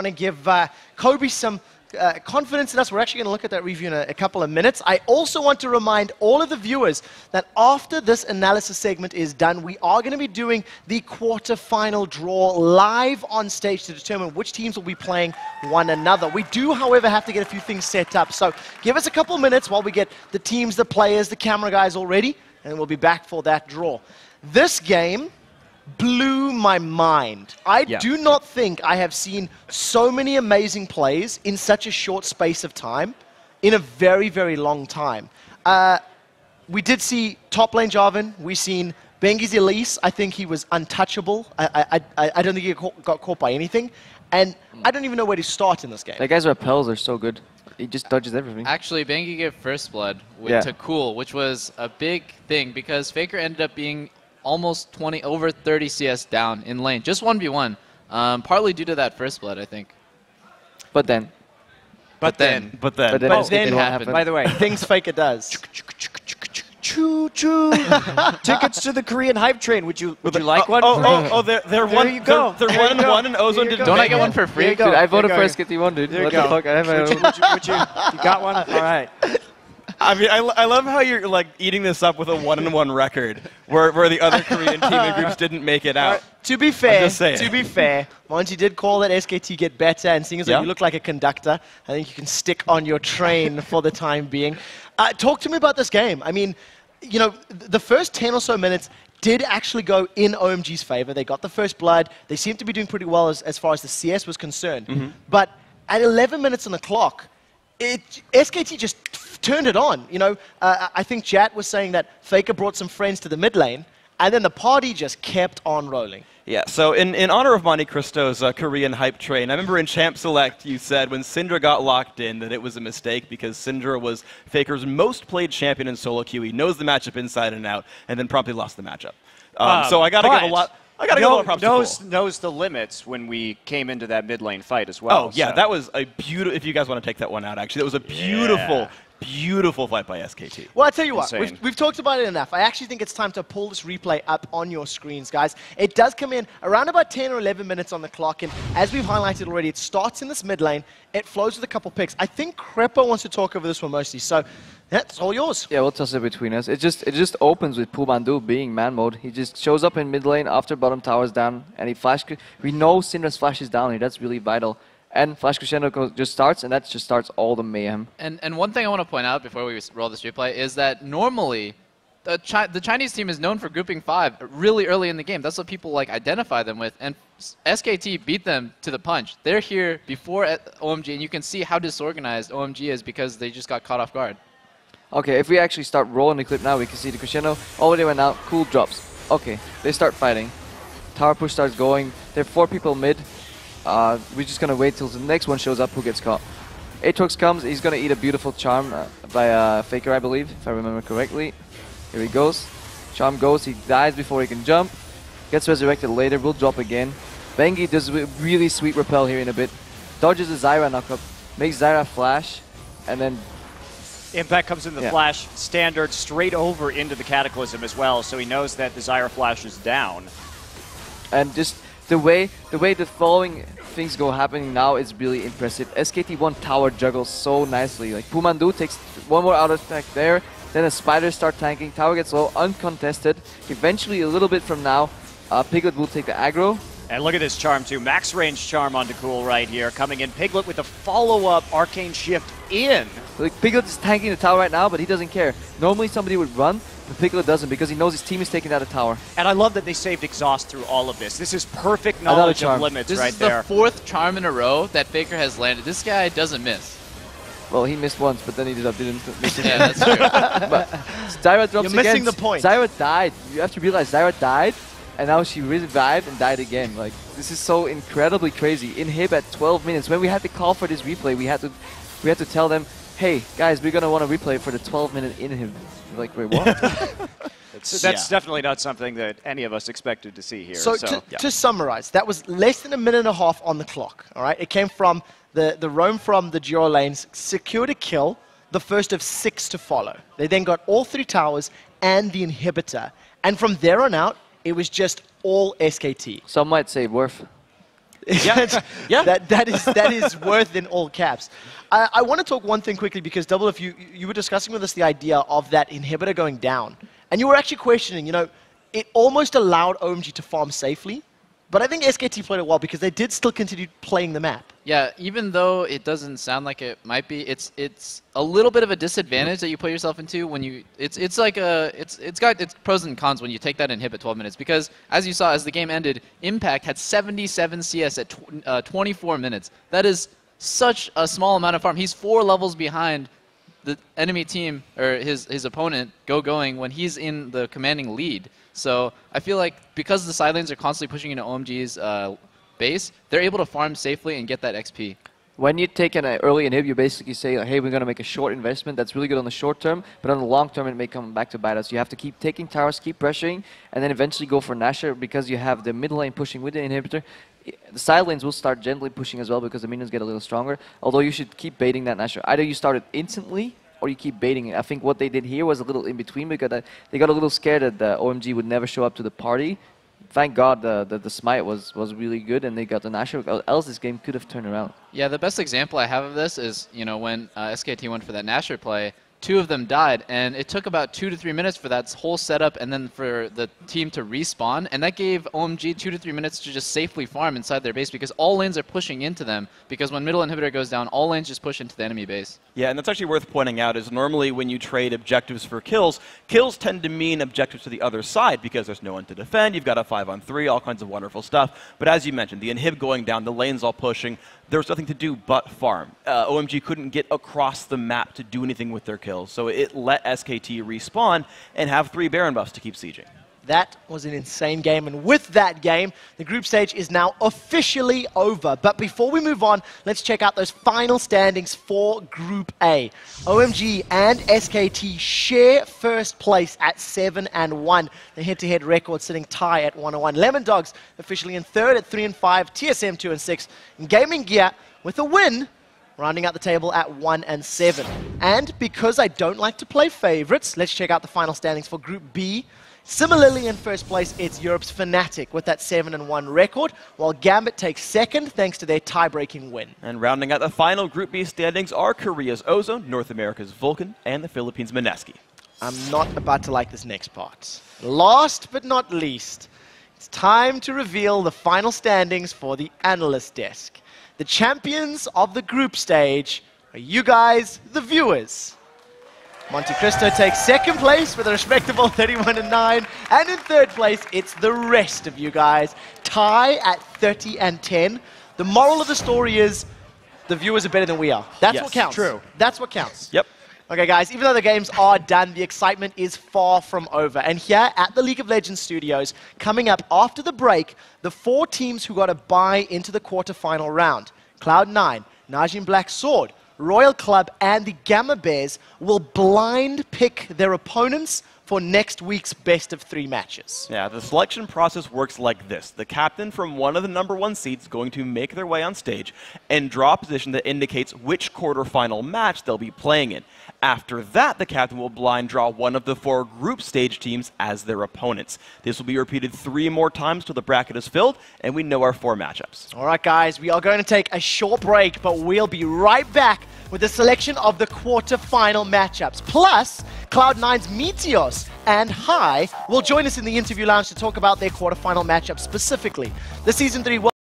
want to give Kobe some confidence in us. We're actually going to look at that review in a couple of minutes. I also want to remind all of the viewers that after this analysis segment is done, we are going to be doing the quarterfinal draw live on stage to determine which teams will be playing one another. We do, however, have to get a few things set up. So give us a couple of minutes while we get the teams, the players, the camera guys all ready, and then we'll be back for that draw. This game blew my mind. I do not think I have seen so many amazing plays in such a short space of time in a very, very long time. We did see top lane Jarvan. We've seen Bengi's Elise. I think he was untouchable. I don't think he got caught by anything. And I don't even know where to start in this game. That guy's repels are so good. He just dodges everything. Actually, Bengi gave first blood to Cool, which was a big thing because Faker ended up being almost over 30 CS down in lane. Just 1v1. Partly due to that first blood, I think. But then it happened. By the way, things Faker does. Choo-choo. Tickets to the Korean hype train. Would you like one? They're one. You go. They're 1-1, and Ozone didn't. Don't I get one for free? Dude, I voted for SKT1, dude. There you what go. the fuck? I have my own. You got one? All right. I mean, I love how you're like eating this up with a 1-1 record, where the other Korean team and groups didn't make it out. To be fair, Monty did call that SKT get better, and seeing as though you look like a conductor, I think you can stick on your train for the time being. Talk to me about this game. I mean, you know, the first 10 or so minutes did actually go in OMG's favor. They got the first blood. They seemed to be doing pretty well as far as the CS was concerned. But at 11 minutes on the clock, SKT just turned it on. You know, I think Jat was saying that Faker brought some friends to the mid lane, and then the party just kept on rolling. Yeah, so in honor of Monte Cristo's Korean hype train, I remember in Champ Select you said when Syndra got locked in that it was a mistake because Syndra was Faker's most played champion in solo queue. He knows the matchup inside and out, and then promptly lost the matchup. So I got to give a lot. I got to give a lot of props to Cole. Knows the limits when we came into that mid lane fight as well. Oh yeah, that was a beautiful. If you guys want to take that one out, actually, that was a beautiful. Beautiful fight by SKT. Well, I tell you what, we've talked about it enough. I actually think it's time to pull this replay up on your screens, guys. It does come in around about 10 or 11 minutes on the clock, and as we've highlighted already, it starts in this mid lane. It flows with a couple picks. I think Crepo wants to talk over this one mostly, so that's all yours. Yeah, we'll toss it between us. It just opens with Pumandu being man mode. He just shows up in mid lane after bottom tower's down, and he flash. We know Syndra's flash is down here. That's really vital. And Flash Crescendo just starts, and that just starts all the mayhem. And one thing I want to point out before we roll this replay is that normally the Chinese team is known for grouping 5 really early in the game. That's what people like identify them with. And SKT beat them to the punch. They're here before OMG, and you can see how disorganized OMG is because they just got caught off guard. Okay, if we actually start rolling the clip now, we can see the Crescendo already went out. Cool drops. Okay, they start fighting. Tower push starts going. There are 4 people mid. We're just going to wait till the next one shows up who gets caught. Aatrox comes, he's going to eat a beautiful charm by Faker, I believe, if I remember correctly. Here he goes. Charm goes, he dies before he can jump. Gets resurrected later, will drop again. Bengi does a really sweet repel here in a bit. Dodges the Zyra knockup, makes Zyra flash, and then Impact comes in the flash standard straight over into the Cataclysm as well, so he knows that the Zyra flash is down. And just the way the following things go happening now is really impressive. SKT1 tower juggles so nicely. Like Pumandu takes one more auto attack there, then the spiders start tanking, tower gets low, uncontested. Eventually, a little bit from now, Piglet will take the aggro. And look at this charm too, max range charm onto Cool right here, coming in. Piglet with a follow-up arcane shift in. Like Piglet is tanking the tower right now, but he doesn't care. Normally somebody would run, but Piglet doesn't because he knows his team is taking out the tower. And I love that they saved exhaust through all of this. This is perfect knowledge of limits right there. This is the 4th charm in a row that Faker has landed. This guy doesn't miss. Well, he missed once, but then he didn't miss again. Yeah, that's true. But Zyra drops again. You're missing the point. Zyra died. You have to realize Zyra died, and now she revived and died again. Like, this is so incredibly crazy. Inhib at 12 minutes. When we had to call for this replay, we had to tell them, hey, guys, we're going to want to replay for the 12-minute inhib. Like, wait, what? That's definitely not something that any of us expected to see here. So to summarize, that was less than a minute and a half on the clock. All right, it came from the roam from the Geo lanes, secured a kill, the first of 6 to follow. They then got all 3 towers and the inhibitor. And from there on out, it was just all SKT. Some might say worth. Yeah. That is worth in all caps. I want to talk one thing quickly because Double, if you were discussing with us the idea of that inhibitor going down, and you were actually questioning, it almost allowed OMG to farm safely, but I think SKT played it well because they did still continue playing the map. Yeah, even though it doesn't sound like it might be, it's a little bit of a disadvantage that you put yourself into when you. It's got its pros and cons when you take that inhib at 12 minutes because as you saw as the game ended, Impact had 77 CS at 24 minutes. That is such a small amount of farm. He's 4 levels behind the enemy team or his opponent going when he's in the commanding lead. So I feel like because the side lanes are constantly pushing into OMG's base, they're able to farm safely and get that XP. When you take an early inhib, you basically say, hey, we're going to make a short investment. That's really good on the short term, but on the long term, it may come back to bite us. You have to keep taking towers, keep pressuring, and then eventually go for Nasher because you have the mid lane pushing with the inhibitor. The side lanes will start gently pushing as well because the minions get a little stronger, although you should keep baiting that Nasher. Either you start it instantly, or you keep baiting it. I think what they did here was a little in between because they got a little scared that the OMG would never show up to the party. Thank God the smite was really good and they got the Nasher, else this game could have turned around. Yeah, the best example I have of this is, when SKT went for that Nasher play, 2 of them died, and it took about 2 to 3 minutes for that whole setup and then for the team to respawn, and that gave OMG 2 to 3 minutes to just safely farm inside their base because all lanes are pushing into them, because when middle inhibitor goes down, all lanes just push into the enemy base. Yeah, and that's actually worth pointing out is normally when you trade objectives for kills, kills tend to mean objectives to the other side because there's no one to defend, you've got a 5-on-3, all kinds of wonderful stuff. But as you mentioned, the inhib going down, the lanes all pushing, there was nothing to do but farm. OMG couldn't get across the map to do anything with their kills, so it let SKT respawn and have 3 Baron buffs to keep sieging. That was an insane game, and with that game, the group stage is now officially over. But before we move on, let's check out those final standings for Group A. OMG and SKT share first place at 7-1. The head-to-head record sitting tie at 1-1. Lemon Dogs officially in third at 3-5. TSM 2-6. And Gaming Gear with a win, rounding out the table at 1-7. And because I don't like to play favorites, let's check out the final standings for Group B. Similarly, in first place, it's Europe's Fnatic with that 7-1 record, while Gambit takes second thanks to their tie-breaking win. And rounding out the final Group B standings are Korea's Ozone, North America's Vulcan, and the Philippines' Meneski. I'm not about to like this next part. Last but not least, it's time to reveal the final standings for the Analyst desk. The champions of the group stage are you guys, the viewers. Monte Cristo takes second place with a respectable 31-9. And in third place, it's the rest of you guys. Tie at 30-10. The moral of the story is the viewers are better than we are. That's what counts. True. That's what counts. Yep. Okay, guys, even though the games are done, the excitement is far from over. And here at the League of Legends studios, coming up after the break, the 4 teams who got a bye into the quarterfinal round, Cloud9, Najim Black Sword, Royal Club, and the Gamma Bears will blind pick their opponents for next week's best of 3 matches. Yeah, the selection process works like this. The captain from one of the #1 seeds is going to make their way on stage and draw a position that indicates which quarterfinal match they'll be playing in. After that, the captain will blind draw one of the 4 group stage teams as their opponents. This will be repeated 3 more times till the bracket is filled and we know our 4 matchups. All right, guys, we are going to take a short break, but we'll be right back with a selection of the quarterfinal matchups. Plus, Cloud9's Meteos and High will join us in the interview lounge to talk about their quarterfinal matchups specifically. The Season 3